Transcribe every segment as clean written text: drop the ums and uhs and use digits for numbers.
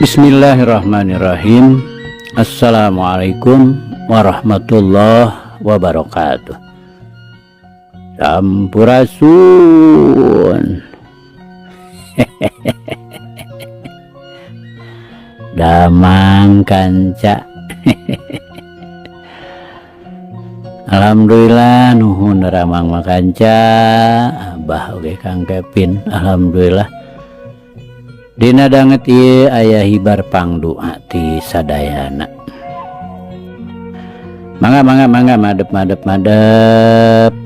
Bismillahirrahmanirrahim. Assalamualaikum warahmatullahi wabarakatuh. Sampurasun. Damang kanca. Alhamdulillah nuhun ramang makanca. Abah oge Kang Kevin. Alhamdulillah. Dina danget ieu aya hibar pangdu ti sadayana. Mangga madep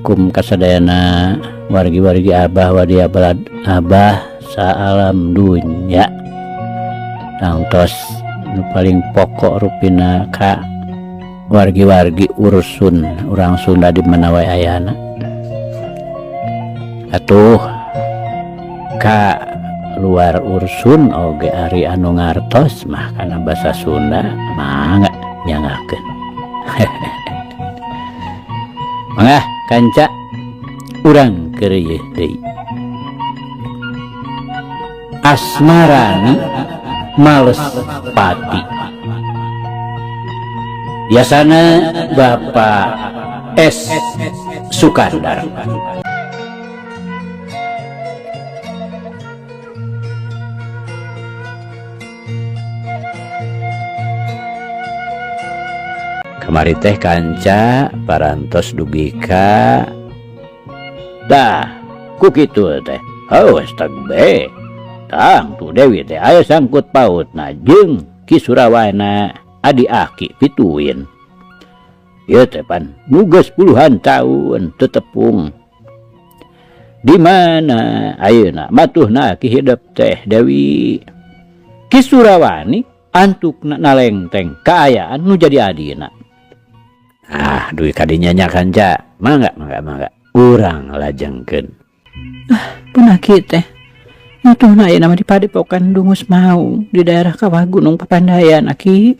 kum kasadayana wargi-wargi abah wadi abah saalam dunya. Tangtos nu paling pokok rupina ka wargi-wargi ursun urang Sunda di mana wae ayana. Atuh ka luar ursun oge ari anu ngartos mah kana basa Sunda mangga nyangakeun. Mangga kanca urang keur ieu deui. Asmarani males pati. Biasana Bapak S. Sukandar. Kamari teh kanca parantos dubika dah ku kitu teh awas tag be tang tu Dewi teh aya sangkut pautna jeung Ki Surawana adi aki pituin ieu teh pan nugas puluhan tahun tetepung di mana ayeuna matuhna ki hidup teh Dewi Ki Surawani antukna nalengteng kaayaan nu jadi adina. Duit kadinya nya kanca mangga urang lajengkeun. Punah kieu teh matuhna aya nama di Padepokan Dungus Mau di daerah kawah Gunung Papandayan aki.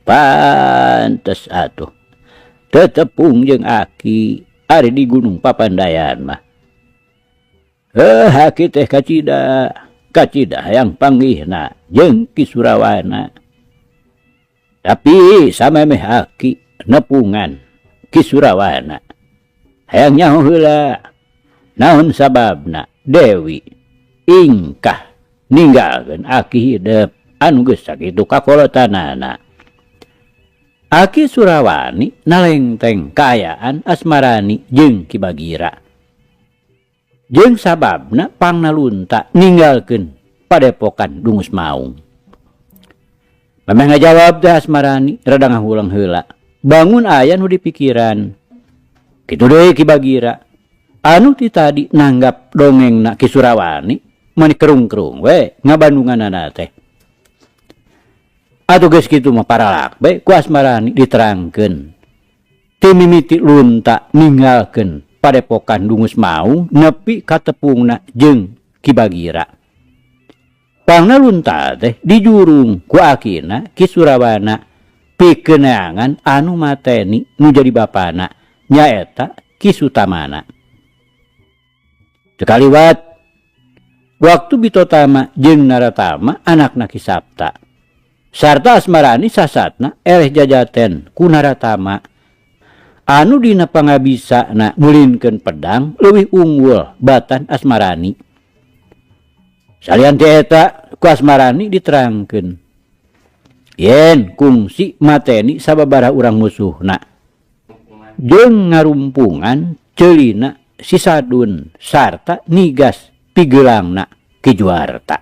Pantes atuh tetepung jeung aki ari di Gunung Papandayan mah. Aki teh kacida hayang panggihna jeung Ki Surawana. Tapi samemeh aki nepungan Ki Surawana hayang nyaho heula naon sababna Dewi ingkah ninggalkeun aki hidup anu geus sakitu kakolotanana. Aki Surawani nalengteng kaayaan Asmarani jeung Ki Bagira jeung sababna pangnalunta ninggalkeun Padepokan Dungus Maung. Memang ngajawab teh Asmarani rada ngahulang heula. Bangun aya nu dipikiran. Kitu deui Ki Bagira. Anu ti tadi nanggap dongengna Ki Surawani mani kerung-kerung we ngabandunganana teh. Atuh geus kitu mah paralak we ku Asmarani diterangkeun. Ti mimiti lunta ninggalkeun Padepokan Dungus Maung nepi ka tepungna jeung Ki Bagira. Pangna lunta teh dijurung ku akina Ki Surawana pikeun neangan anu mateni nu jadi bapana nyaeta Ki Sutamana. Sekaliwat waktu Bitotama jeung Naratama anakna Ki Sapta sarta Asmarani sasatna eleh jajaten ku Naratama anu dina pangabisana ngulinkeun pedang leuwih unggul batan Asmarani. Salian eta ku Asmarani diterangkeun yen kungsi mateni sababaraha urang musuhna jeung ngarumpungan ceulina si Sadun sarta nigas pigeulangna Ki Juarta.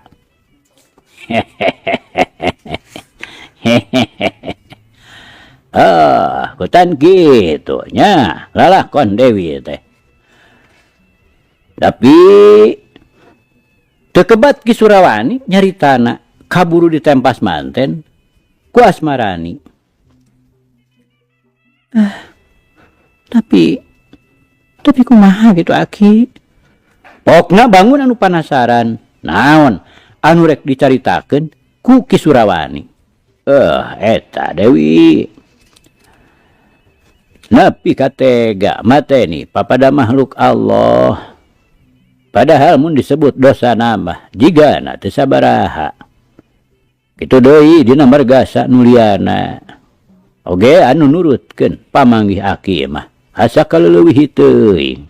Kutan kitu nya lalakon Dewi teh. Tapi tekebat Ki Surawani nyaritana kaburu ditempas manten ku Asmarani. Tapi kumaha gitu aki. Pokna bangun anu panasaran naon anu rek dicaritakeun ku Ki Surawani. Eta Dewi nepi ka tega mateni papada makhluk Allah padahal mun disebut dosa nama jiga na teu sabaraha. Kitu deui dina margasa nuliana oge anu nurutkeun pamanggih aki mah asa kaleuwih teuing.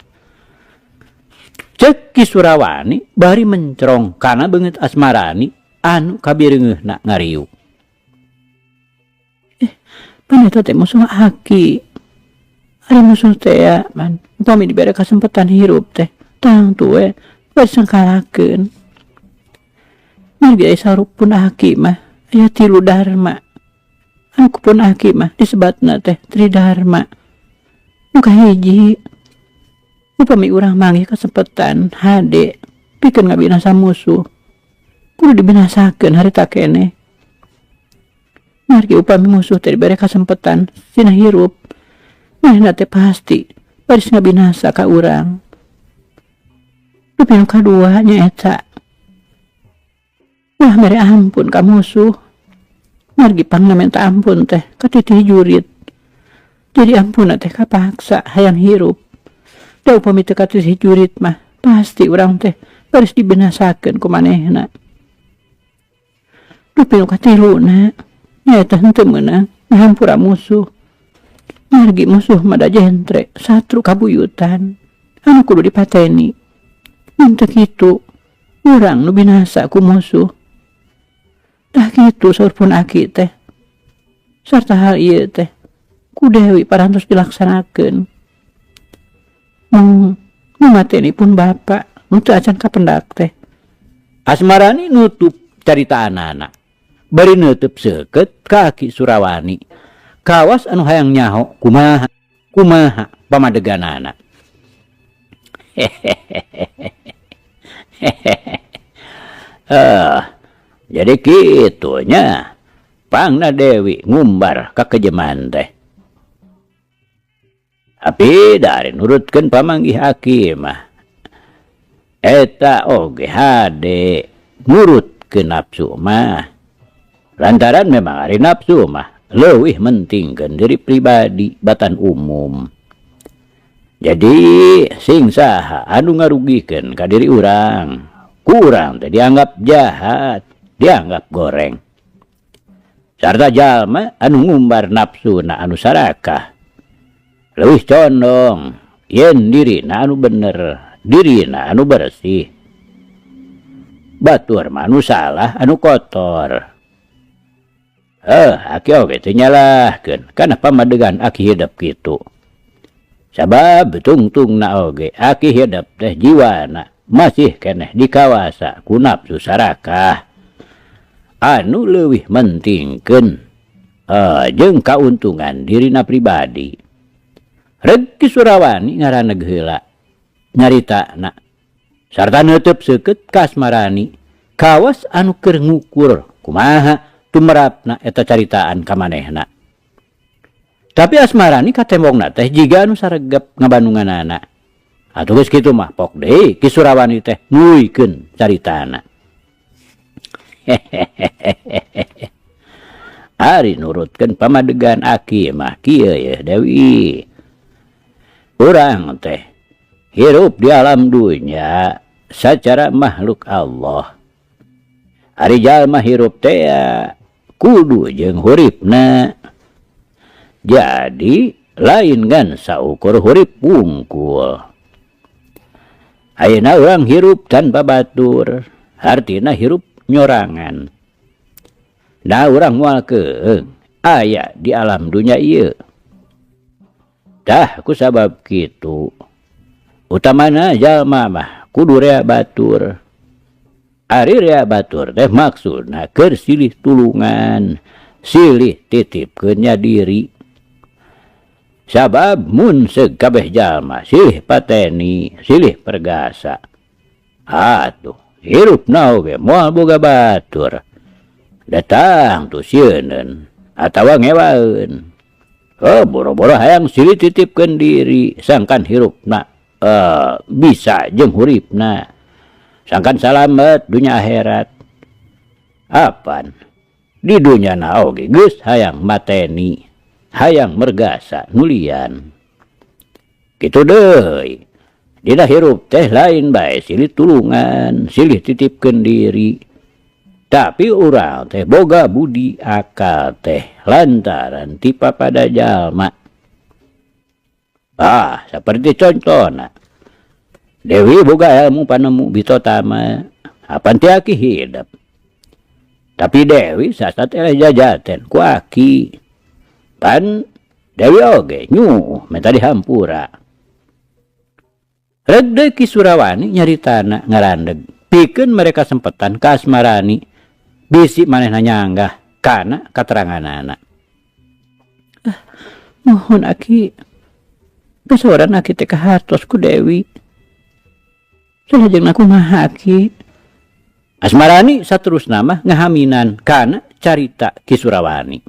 Cek Ki Surawani bari mencrong kana beungeut Asmarani anu kabireungeunna ngariuk. Paneta teh musuh aki. Ari musuh teh ya man, upami dibere kesempatan hirup teh, tang tuwe bari sangkalakeun. Margi aya sarupun aki mah, aya 3 dharma. Anu kupun aki mah disebatna teh Tridharma. Nu kahiji upami urang manggih kesempatan hade pikeun ngabinasa musuh kudu dibinasakeun harita keneh. Margi upami musuh teh dibere kesempatan sina hirup manehna teh pasti baris ngabinasa ka urang. Tapi nu kadua nyaeta ulah mere ampun ka musuh. Margi pangna minta ampun teh ka titih jurit. Jadi ampuna teh kapaksa hayang hirup. Da upami teu katitih jurit mah pasti urang teh baris dibinasakeun ku manehna. Dupi nu katiluna nyaeta henteu meunang ngahampura musuh. Margi musuh mah da jentre satru kabuyutan anu kudu dipateni. Mun teu kitu urang nu binasa ku musuh. Tah kitu saurpun aki teh. Sarta hal ieu teh ku Dewi parantos dilaksanakeun. Mateni pun bapak nu teu acan kapendak teh. Asmarani nutup carita anak bari neuteub seukeut ka Ki Surawani kawas anu hayang nyaho kumaha pamadeganana. Jadi kitunya pangna Dewi ngumbar ka kejeman teh. Tapi dari nurutkeun pamanggih aki mah eta oge hade nurutkeun nafsu mah. Lantaran memang ari nafsu mah leuwih mentingkeun diri pribadi batan umum. Jadi sing saha anu ngarugikeun ka diri urang, kurang teh dianggap jahat, dianggap goreng. Sarta jalma anu ngumbar nafsuna anu sarakah leuwih condong yen dirina anu bener, dirina anu bersih. Batur mah anu salah anu kotor. Aki oge teu nyalahkeun kana pamadegan aki hidup kitu. Sabab tungtungna oge aki hidup teh jiwana masih keneh dikawasa ku nafsu sarakah anu leuwih mentingkeun jeung kauntungan dirina pribadi. Reg Ki Surawani ngaraneg heula nyaritana sarta neuteub seukeut ka Asmarani kawas anu keur ngukur kumaha tumerapna eta caritaan ka manehna. Tapi Asmarani katembongna teh jiga anu saregep ngabandunganana. Atuh geus kitu mah pok deui Ki Surawani teh nuwikeun caritana. Ari nurutkeun pamadegan aki mah kieu ye Dewi. Urang teh hirup di alam dunya secara makhluk Allah. Ari jalma hirup teh kudu jeung huripna. Jadi lain kan saukur hurip wungkul. Ayeuna urang hirup tanpa batur, artina hirup nyorangan. Da urang moal keung aya di alam dunya ieu. Tah kusabab kitu utamana jalma mah kudu rea batur. Ari rea batur teh maksudna keur silih tulungan, silih titipkeun nya diri. Sabab mun seug kabeh jalma silih pateni, silih pergasa. Atuh hirupna oge moal boga batur. Datang tu sieun atawa ngewaeun. Boro-boro hayang silih titipkeun diri sangkan hirupna bisa jeung huripna. Sangkan salamet dunya akhirat. Apan di dunya na oge geus hayang mateni, hayang mergasa nulian. Kitu deui. dina hirup teh lain bae silih tulungan, silih titipkeun diri. Tapi urang teh boga budi akal teh lantaran tipa pada jalma. Seperti contohna Dewi boga ilmu panemu bitotama apan ti aki hidup. Tapi Dewi sasat eleh jajaten ku aki. Pan Dewi oge nyuh menta dihampura. Rede Ki Surawani nyaritana ngarandeg. Pikeun mereka sempetan ka asmarani bisi manehna nyanggah kana kateranganana. Mohon aki kasoran aki teh kahartos ku Dewi. Salajeng aku mah aki. Asmarani saterusna mah ngahaminan kana carita Ki Surawani.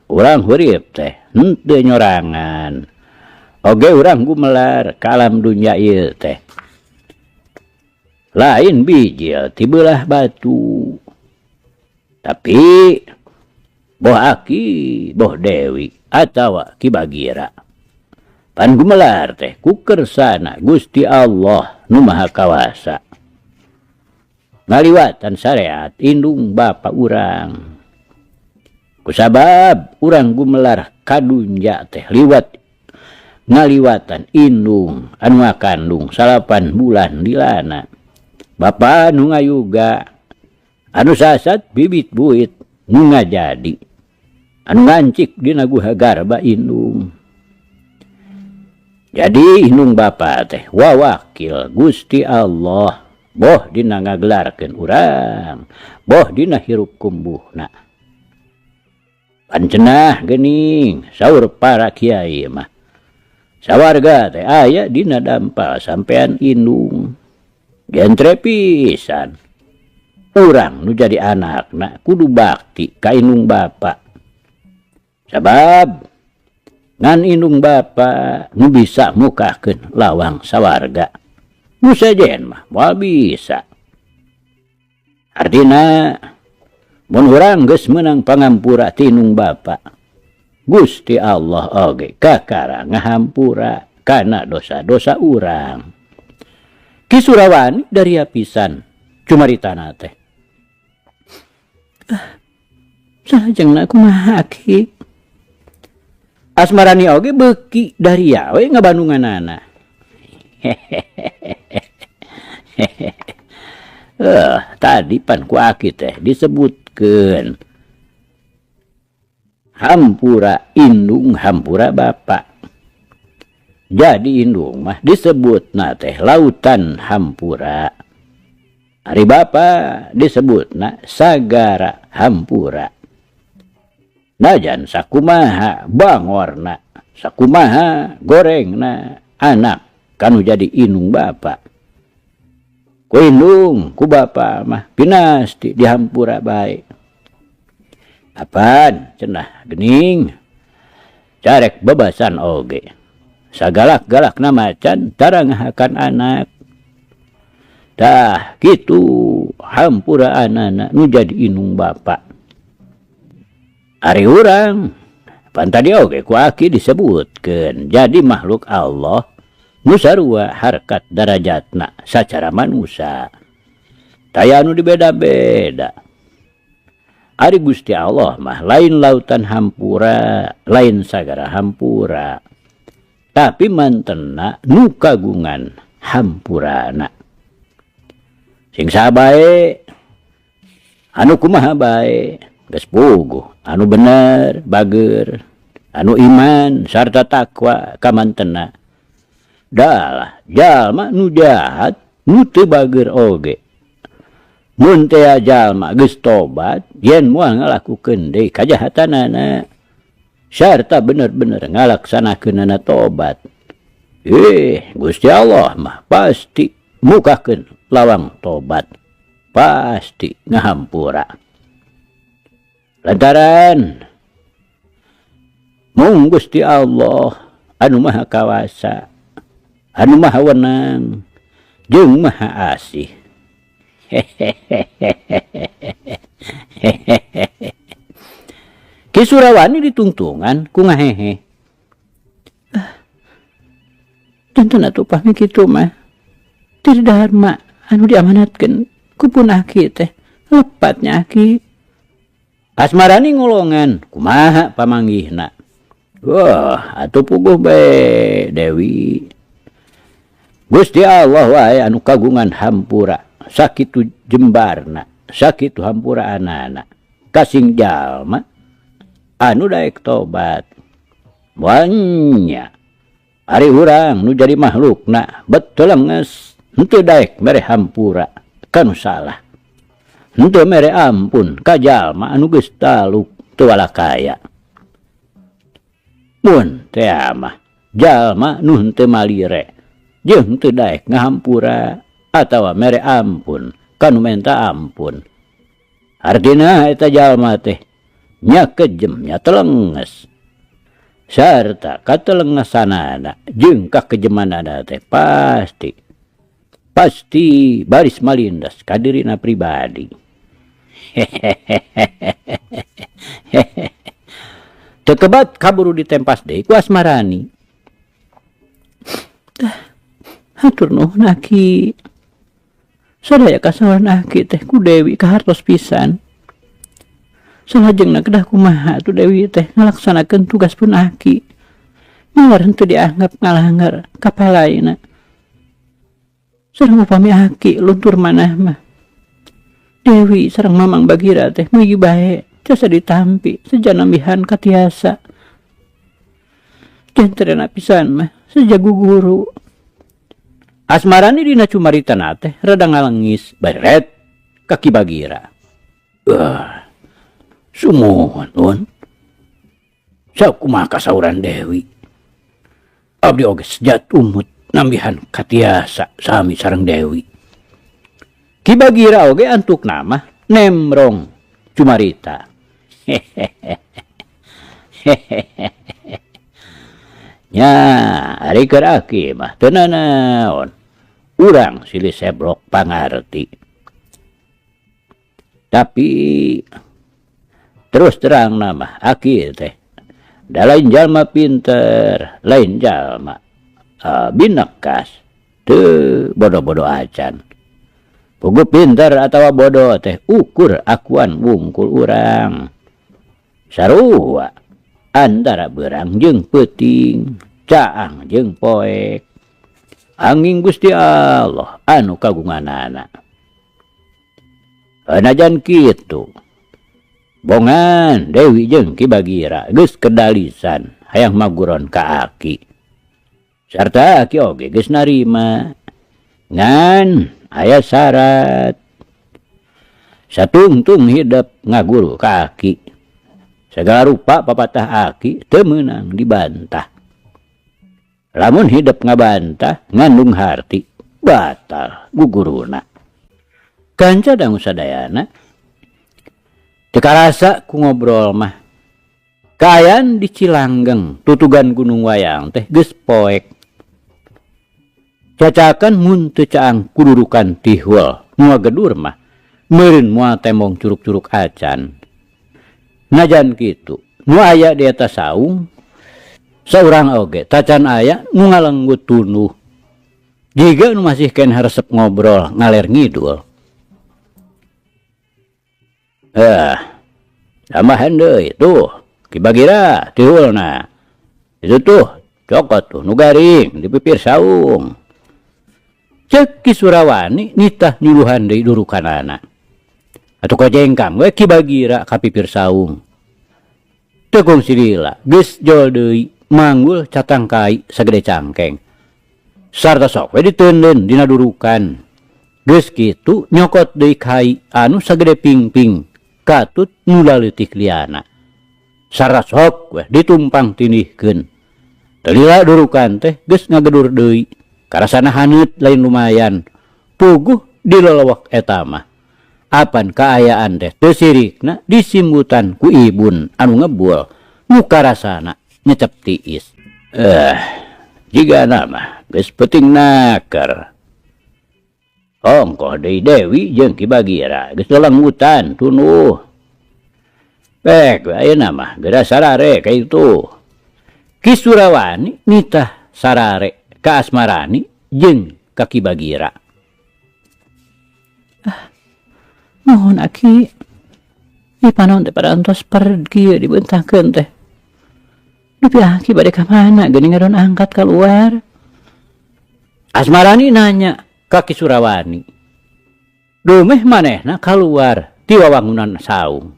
Urang hurip teh henteu nyorangan. Oge urang gumelar ka alam dunya ieu teh. Lain bijil ti beulah batu. Tapi boh aki, boh Dewi atawa Ki Bagira. Pan gumelar teh ku kersana Gusti Allah nu Maha Kawasa. Ngaliwatan syariat indung bapa urang. Kusabab urang gumelar kadunja teh liwat ngaliwatan indung anu ngakandung 8 bulan dilana. Bapa nu ngayuga anu sasat bibit buit nu ngajadi anu ngancik dina guha garba indung. Jadi indung bapa teh wawakil Gusti Allah boh dina ngagelarkeun urang, boh dina hirup kumbuhna. Pancenah geuning saur para kiai mah sawarga teh aya dina dampal sampean indung. Gentre pisan urang nu jadi anakna kudu bakti ka indung bapa. Sabab ngan indung bapa nu bisa mukahkeun lawang sawarga. Nu sejen mah moal bisa. Artina mun urang geus meunang pangampura ti indung bapa, Gusti Allah oge kakara ngahampura kana dosa-dosa urang. Ki Surawani dari pisan cumaritana teh. Salajengna aku mah aki. Asmarani oge beuki dari we ngabandunganana. Tadi pan ku aki teh disebutkeun hampura indung hampura bapa. Jadi indung mah disebutna teh lautan hampura. Ari bapa disebutna sagara hampura. Najan sakumaha bangorna, sakumaha gorengna anak kanu jadi indung bapa. Ku indung ku bapa mah pinasti dihampura bae. Apaan cenah geuning carek bebasan oge. Sagalak-galak macan tarangahakan anak. Tah gitu hampura anana nu jadi indung bapa. Ari urang pan tadi oge ku aki disebutkeun jadi makhluk Allah nu sarua harkat darajatna sacara manusia. Taya anu dibeda-beda. Ari Gusti Allah mah lain lautan hampura, lain sagara hampura. Tapi mantenna nu kagungan hampurana. Sing sabae anu kumaha bae geus puguh, anu bener bager, anu iman sarta takwa ka mantenna. Dalah jalma nu jahat nu teu bager oge. Mun teh jalma geus tobat yen moal ngalakukeun deui kajahatanana sarta bener-bener ngalaksanakeunana tobat. Gusti Allah mah pasti mukahkeun lawang tobat. Pasti ngahampura. Lantaran mung Gusti Allah anu Maha Kawasa, anu Maha Wenang, jeung Maha Asih. Ki Surawani ditungtungan ku ngahehe. punten atuh pami kitu mah. Ti dharma anu diamanatkeun ku pun aki teh lepatnya aki. Asmarani ngulongan, kumaha pamanggihna. Wah, atuh puguh bae Dewi. Gusti Allah wae anu kagungan hampura, sakitu jembarna, sakitu hampura anana. Kasing jalma anu daek tobat. Wanya ari urang nu jadi makhlukna betul leungeus henteu daek mere hampura kanu salah. Henteu mere ampun ka jalma anu geus taluk teu walakaya. Mun teh mah jalma nu henteu malire jeung teu daek ngahampura atawa mere ampun kanu menta ampun. Artina eta jalma teh nya kejem nya telenges. Sarta katelengesanana jeung kakejemanana teh pasti baris malindas ka dirina pribadi. Tekebat kaburu ditempas deui ku Asmarani. Hatur nuhun aki. Sadaya kasawan aki teh ku Dewi kahartos pisan. Salajengna kedah kumaha tu Dewi teh ngalaksanakeun tugas pun aki. Mawar henteu dianggap ngalanggar kapalaina. Sareng upami aki luntur manah mah. Dewi sareng Mamang Bagira teh mugi bae jasa ditampi sejanamihan katiasa. Jenterena pisan mah sejagu guru. Asmarani dina cumaritana teh rada ngalengis beret kaki Bagira. Sumuhun nun. Sakumaha kasauran Dewi. Abdi oge sejat umut nambihan katiasa sami sareng Dewi. Ki Bagira oge antuk nama nemrong cumarita. Nya ari keur aki mah teu nanaon. Urang silih seblok pangarti. Tapi terus terang nama aki teh da lain jalma pinter, lain jalma binekas, teu bodoh-bodoh acan. Puguh pinter atawa bodoh teh ukur akuan wungkul urang. Sarua antara beurang jeung peuting, caang jeung poek. Anging Gusti Allah anu kagunganana. Anajan kitu. Bongan Dewi jeung Ki Bagira geus kedalisan hayang maguron ka aki. Sarta aki oge geus narima. Ngan aya syarat. Satungtung hidup ngaguru ka aki. Segala rupa papatah aki teu meunang dibantah. Lamun hidup ngabantah ngandung harti batal guguruna. Kanca dangu sadayana teu karasa ku ngobrol mah. Kaayaan di Cilanggeng tutugan Gunung Wayang teh geus poek. Cacakan mun teu caang kudurukan tihul mua gedur mah meureun moal tembong curug-curug acan. Najan kitu nu aya di eta saung saurang oge tacan aya nu ngalenggut tunuh. Jiga nu masih ken haresep ngobrol ngaler ngidul. Tambahan deui tuh Ki Bagira tihulna. Itu tuh cokot tuh nu garing di pipir saung. Cek Ki Surawani nitah nyuluhan deui durukanana. Atuh kajengkang we Ki Bagira ka pipir saung. Tekung silila geus jol deui manggul catangkai sagede cangkeng. Sarta sok we diteundeun dina durukan. Geus kitu nyokot deui kai anu sagede pingping katut nu leutik liana. Sarta sok we ditumpang tindihkeun. Telila durukan teh geus ngagedur deui. Karasana haneut lain lumayan. Puguh di lelewek eta mah. Apan kaayaan teh teu sirikna disimbutan ku ibun anu ngebul nu karasana nyecep tiis. Jiga nama geus peuting naker. Ongkoh deui Dewi jeung Ki Bagira geus lelenggutan tunuh. Pek ayeuna mah geura sarare ka itu. Ki Surawani nitah sarare ka Asmarani jeung ka Ki Bagira. Mohon Aki, panon teh parantos pergi dibentahkeun teh. Dupi Aki bade ka mana geuning ngaron angkat keluar. Asmarani nanya ka Ki Surawani, "Dumeh manehna keluar ti wawangunan saung?"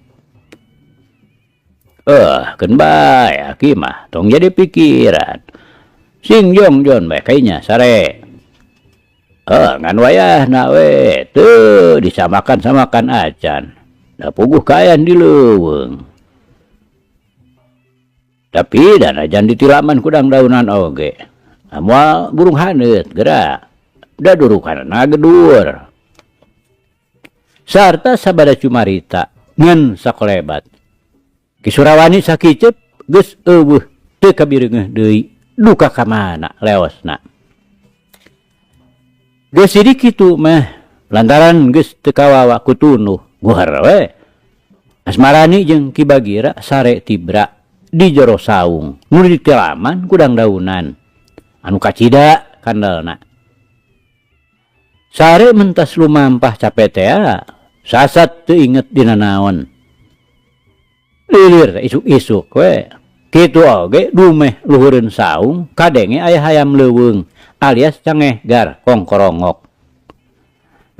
Keun bae Aki mah tong jadi pikiran. Sing jongjon bae kayaknya sare. Ngan wayahna we teu disamakan-samakan acan. Da puguh kayan di leuweung. Tapi dan ajan ditilaman kudang daunan oge. Moal burung haneut geura. Da durukanna gedur. Sarta sabada cumarita ngan sakolebat. Ki Surawani sakicep geus eueuh teu kabireungeuh deui. Duka ka mana leosna. Geus sidik kitu mah lantaran geus teu kawawa ku tunuh guar we. Asmarani jeung Ki Bagira sare tibra di jero saung nu ditilaman kudang daunan anu kacida kandelna. Sare mentas lumampah capek teh sasat teu inget dina naon. Lilir isuk-isuk we. Kitu oge dumeh luhureun saung kadenge aya hayam leuweung alias cangehgar kongkorongok.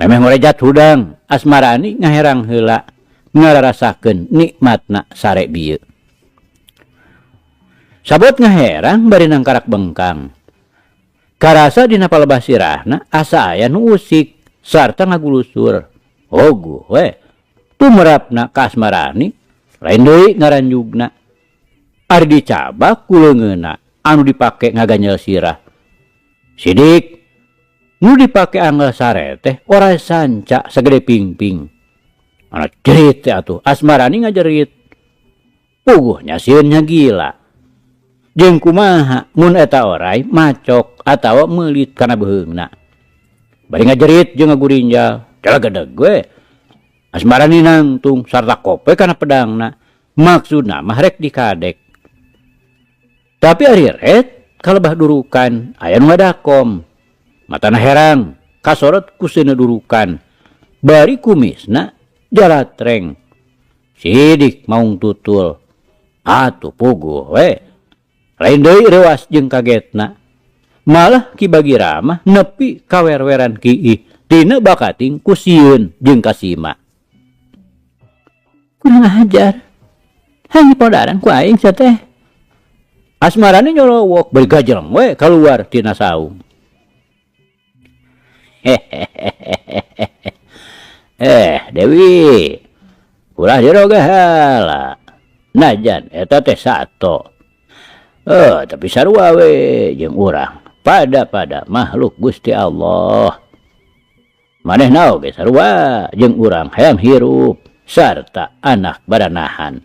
Memeh morejat hudang Asmarani ngaherang heula ngararasakeun nikmatna sare bieu. Sabot ngaherang bari nangkarak bengkang. Karasa dina palebah sirahna asa aya nu usik sarta ngagulusur. Oguh we. Tumrapna ka Asmarani lain deui ngaranjugna. Ari dicabak ku leungeunna anu dipake ngaganyel sirah. Sidik nu dipake angel sare teh ora sanca sagede pingping. Ana jerit teh atuh Asmarani ngajerit. Puguhnya sieun nya gila. Jeung kumaha mun eta oray macok atawa meulit kana beheungna. Bari ngajerit jeung ngagurinjal, "Jala gedeg we." Asmarani nangtung sarta kope kana pedangna. Maksudna mah rek dikadek. Tapi ari ret kalebah durukan aya nu ngadakom. Matana herang kasorot ku seuneu durukan. Bari kumisna jalatreng. Sidik maung tutul. Atuh puguh we. Lain deui rewas jeung kagetna. Malah Ki Bagira mah nepi kawerweran kiih tina bakating ku sieun jeung kasima. Kurang ajar. Hanya podaran ku aing sia teh. Asmarani nyolowok bari gajeleng we keluar tina saung. Dewi, ulah diroga heula. Najan eta teh sato. Tapi sarua we jeung urang. Pada makhluk Gusti Allah. Manehna oge sarua jeung urang hayam hirup sarta anak baranahan.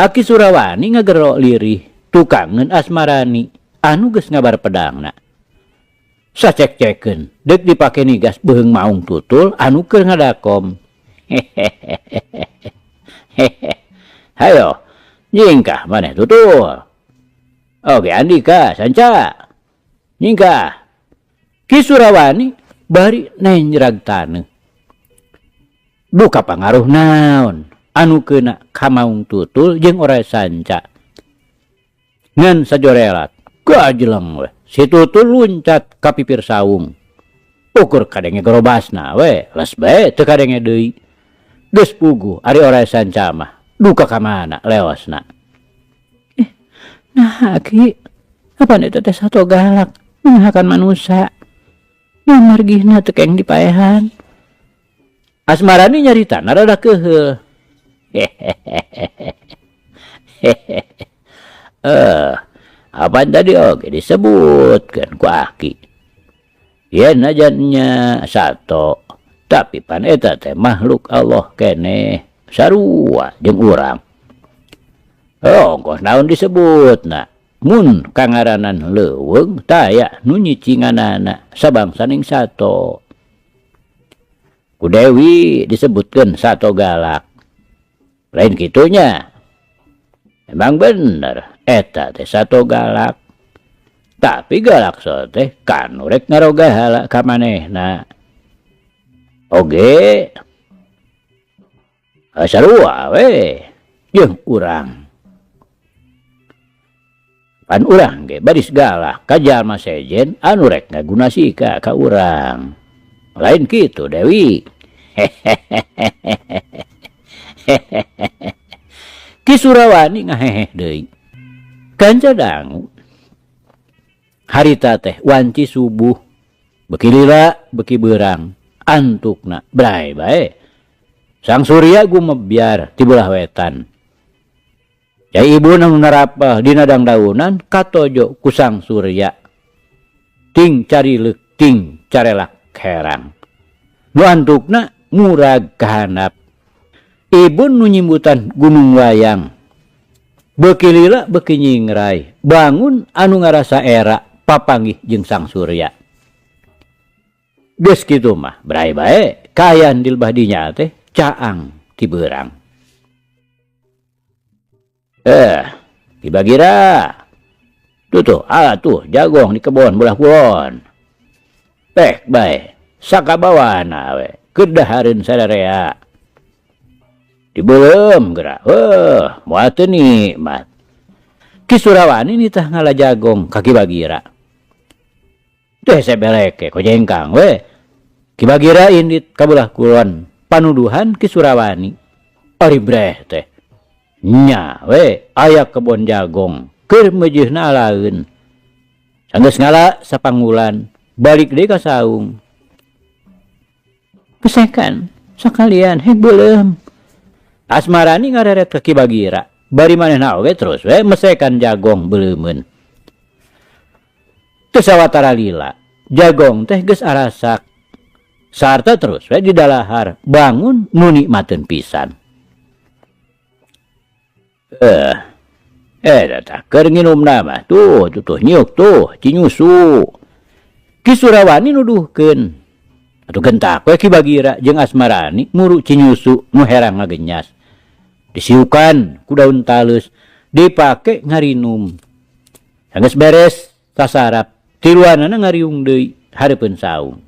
Aki Surawani ngagero lirih tukangeun Asmarani anu geus ngabar pedangna. Sacek-cekeun deuk dipake nigas beheung maung tutul anu keur ngadakom. Hayo, nyingkah maneh tutul. Oge Andika sanca. Nyingkah. Ki Surawani bari nenjrag taneuh. Duka pangaruh naon anu keuna ka maung tutul jeung ora sanca. Ngan sajorelat gajeleng we. Si tutul luncat ka pipir saung. Ukur kadenge gerobasna we, les bae teu kadenge deui. Geus puguh ari ora sanca mah. Duka ka mana leosna. Nah Aki, apa eta teh sato galak mengahakan manusia. Yang margihna teu keng dipaehan. Asmarani nyaritana rada keheul. Apa tadi oge disebutkeun ku Aki. Yen najannya sato, tapi pan eta teh makhluk Allah keneh sarua jeung urang. Ongkos naon disebutna? Mun kangaranan leuweung taya nu nyicinganana sabangsaning sato. Ku Dewi disebutkeun sato galak. Lain kitunya. Emang bener eta teh sato galak. Tapi Galakso teh kanu rek ngaroga hala ka manehna. Oge sarua we jeung urang. Pan urang ge bari segala ka jalma sejen anu rek ngagunasika ka urang. Lain kitu Dewi. Ki Surawani ngaheheh deui. Kanca dangu harita teh wanci subuh beki lila beki beurang antukna bray bae Sang Surya gumebyar ti belah wetan. Ya ibu nu narapah dina dangdaunan katojo ku Sang Surya ting carileuk ting carelak herang. Nu antukna murag kahanap. Ibu nu nyimbutan gunung wayang beki lila beki nyingrai bangun anu ngarasa era papanggih jeung Sang Surya. Geus kitu mah bray bae kayan di lebah dinya teh caang ti beurang. Ki Bagira. Tuh tuh jagong di kebon belah kulon. Bae sakabawana we kedahareun sadarea. Dibeuleum geura. Moal teu nikmat. Ki Surawani nitah ngala jagong ka Ki Bagira. Teh sebeleke ko jengkang we. Ki Bagira indit ka belah kulon panuduhan Ki Surawani. Ari breh teh. Nya we aya kebon jagong keur meujeuhna alaeun. Sanggeus ngala sapangulan balik deui ka saung. Pesekan sakalian hek beuleum. Asmarani ngareret ka Ki Bagira. Bari manehna oge terus we mesekan jagong beuleumeun. Teu sawatara lila jagong teh geus arasak. Sarta terus we di dalahar bangun nu nikmateun pisan. Datang keur nginumna mah tuh nyiuk tuh cinyusu. Ki Surawani nuduhkeun atuh gentak we Ki Bagira jeung Asmarani muru cinyusu nu herang ngagenyas. Disiukan ku daun talus dipake ngarinum. Sanggeus beres sasarap tiluanana ngariung deui hareupeun saung.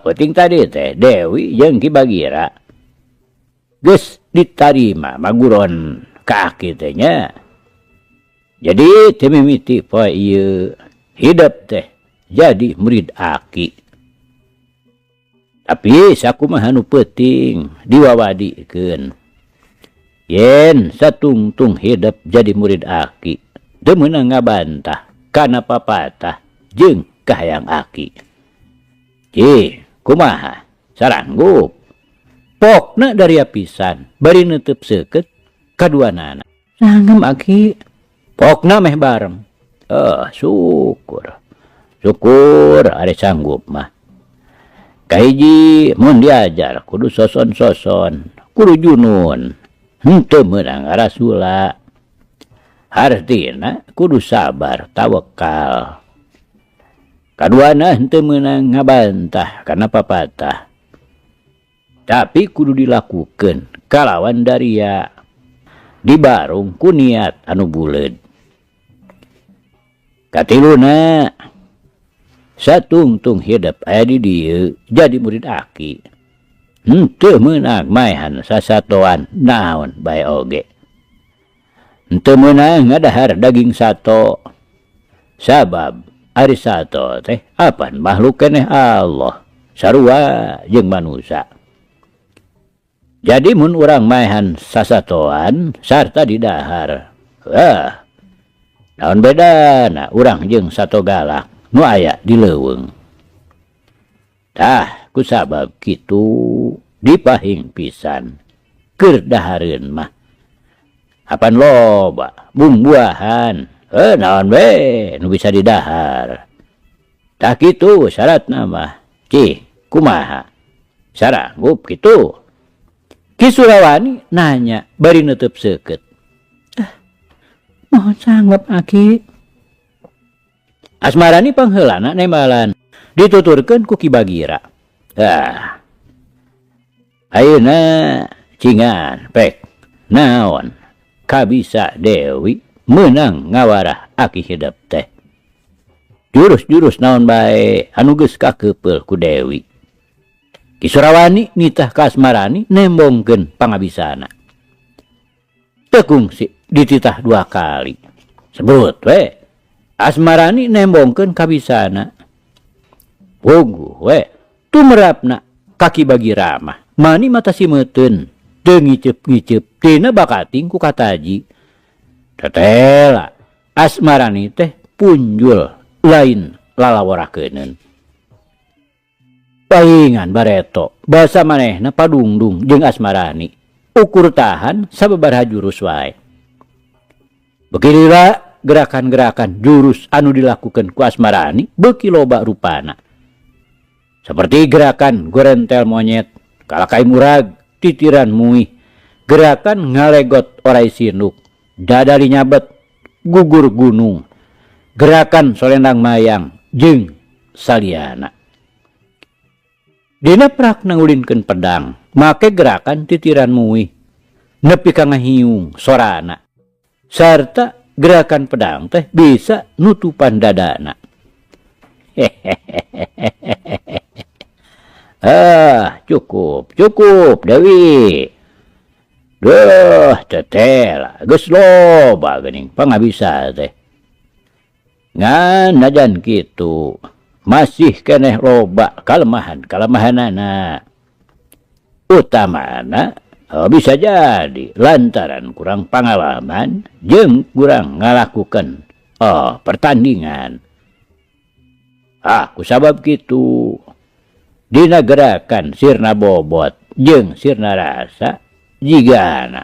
Penting tadi teh Dewi jeung Ki Bagira geus ditarima maguron kaki teh nya. Jadi teu mimiti poe ieu hidup teh jadi murid aki. Tapi sakumaha nu penting diwawadikeun. Yen satungtung hidup jadi murid aki teu meunang ngabantah kana papatah jeung kahayang aki. Kumaha saranggup pokna dari pisan bari neuteub seukeut kaduanana. Sanggem aki. Pokna meh bareng. Syukur are sanggup mah. Kahiji mun diajar kudu soson-soson, kudu junun. Henteu meunang ngarasula. Hartina kudu sabar tawakal. Kaduana henteu meunang ngabantah kana papatah. Tapi kudu dilakukeun kalawan daria. Dibarung ku niat anu buleud. Katiluna satungtung hidup aya di dieu jadi murid aki. Henteu meunang maehan sasatoan naon bae oge. Henteu meunang ngadahar daging sato. Sabab ari sato teh apan makhluk keneh Allah sarua jeung manusia. Jadi mun urang maehan sasatoan sarta didahar. Naon bedana urang jeung sato galak nu aya di leuweung. Tah kusabab kitu dipahing pisan keur dahareun mah. Apan loba bumbuahan. Naon we nu bisa didahar. Tah kitu syaratna mah. Kumaha? Saranggup kitu. Ki Surawani nanya bari neuteub seukeut. Mohon sanggup aki. Asmarani pangheulana nembalan dituturkeun ku Ki Bagira. Ayeuna cingan pek naon kabisa Dewi menang ngawarah aki hidup teh. Jurus-jurus naon bae anu geus kakepel ku Dewi. Ki Surawani nitah ka Asmarani nembongkeun pangabisana. Teu kungsi dititah 2 kali. Sebut we. Asmarani nembongkeun kabisana. Puguh we. Tumerapna kaki bagi ramah. Mani mata simeuteun. Teu ngiceup-ngiceup tina bakating ku kataji. Tetela Asmarani teh punjul lain lalaworakeunun. Paingan bareto basa manehna padungdung jeung Asmarani. Ukur tahan sababaraha jurus wae. Beginilah gerakan-gerakan jurus anu dilakukan ku Asmarani beuki loba rupana. Seperti gerakan gorentel monyet, kalakai murag, titiran muih, gerakan ngalegot orai sinuk, dadali nyabet, gugur gunung, gerakan solendang mayang, jeung saliana. Dina prak nangulinkeun pedang, make gerakan titiran muih, nepi ka ngahiung sorana. Sarta gerakan pedang teh bisa nutupan dadana. Cukup Dewi. Duh, tetela geus loba geuning pangabisa teh. Ngan najan kitu masih keneh loba kalemahan-kalemahanana. Utamana bisa jadi lantaran kurang pengalaman jeung kurang ngalakukan pertandingan. Kusabab kitu dina gerakan sirna bobot jeung sirna rasa jigana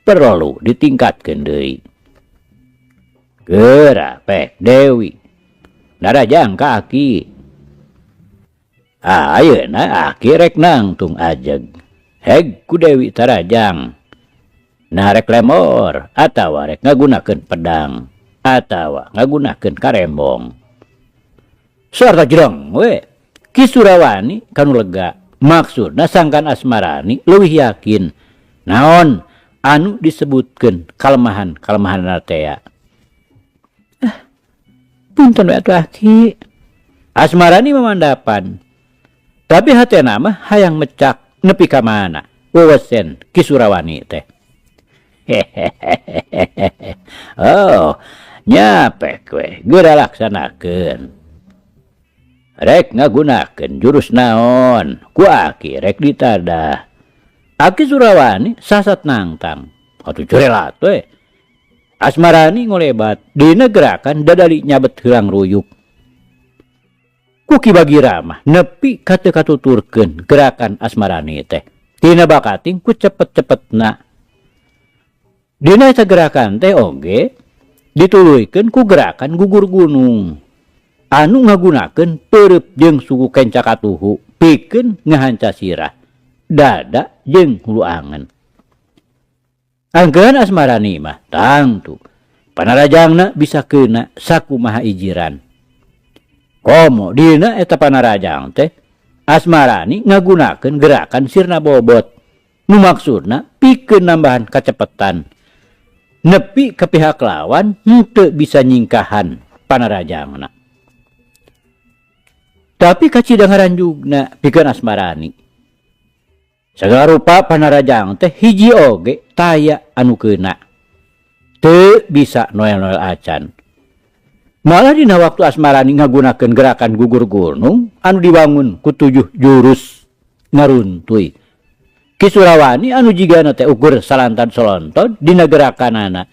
perlu ditingkatkeun deui. Geura pek Dewi narajang ka aki. Ayeuna aki rek nangtung ajeg. Heg ku Dewi tarajang. Nah rek lemor atawa rek ngagunakeun pedang atawa ngagunakeun karembong. Sarta jereng we. Ki Surawani kanu lega. Maksudna sangkan Asmarani leuwih yakin naon anu disebutkeun kalemahan-kalemahanna teh. Punten we atuh aki. Asmarani memandapan. Tapi hatena mah hayang mecak nepi ka mana wewesen Ki Surawani teh. Nyapek we geura laksanakeun. Rek ngagunakeun jurus naon ku aki rek ditadah. Aki Surawani sasat nangtang. Atuh curelat we. Asmarani ngolebat dina gerakan dadali nyabet hilang ruyuk. Kuki bagi ramah nepi kate katuturkeun gerakan Asmarani teh. Dina bakating ku cepet-cepetna. Dina eta gerakan teh oge dituluykeun ku gerakan gugur gunung. Anu ngagunakeun peureub jeung suku kenca katuhu pikeun ngahanca sirah, dada jeung hulu angen. Angkeun Asmarani mah tangtu panarajangna bisa keuna sakumaha ijiran. Komo dina eta panarajang teh Asmarani ngagunakeun gerakan sirna bobot. Nu maksudna pikeun nambahan kacepetan. Nepi ke pihak lawan henteu bisa nyingkahan panarajangna. Tapi kacida ngaranjugna pikeun Asmarani. Sagala rupa panarajang teh hiji oge taya anu keuna. Teu bisa noel-noel acan. Malah dina waktu Asmarani ngagunakeun gerakan gugur gunung anu dibangun ku 7 jurus ngaruntuy. Ki Surawani anu jigana teh ukur salantan solonton dina gerakanana.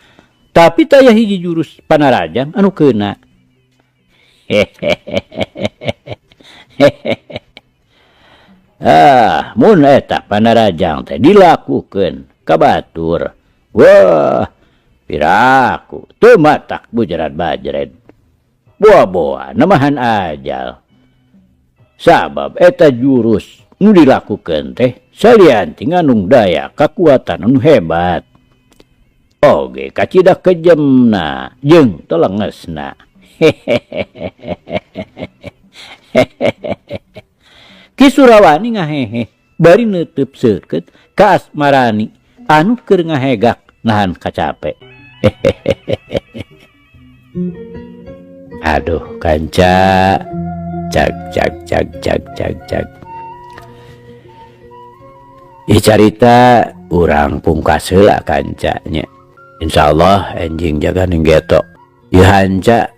Tapi taya hiji jurus panarajang anu keuna. Mun eta panarajang teh dilakukeun ka batur. Wah, piraku teu matak bujaran bajret. Boa-boa namahan ajal. Sabab eta jurus nu dilakukeun teh salianti ngandung daya kakuatan anu hebat. Oge kacida kejemna jeung telengesna. Ki Surawani ngahehe bari neuteub seukeut ka Asmarani anu keur ngahegak nahan kacapek. Aduh kanca, cak. Carita urang pungkas heula kancanya. Insyaallah enjing jaga ninggeto. Ieu hanca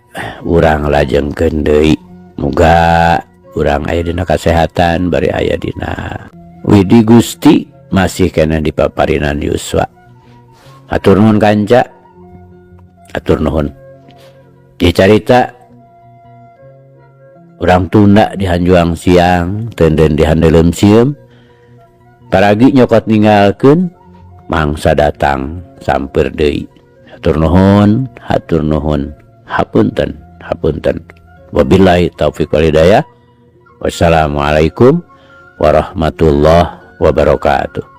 urang lajengkeun deui. Muga urang aya dina kasehatan bari aya dina widi Gusti masih kena dipaparinan yuswa. Atur nuhun kanca. Atur nuhun. Ieu carita urang tunda di hanjuang siang, tenden di handelem sieum. Paragi nyokot ninggalkeun mangsa datang samper deui. Hatur nuhun, hapunten. Wabillahi taufiq wal hidayah. Wassalamualaikum warahmatullahi wabarakatuh.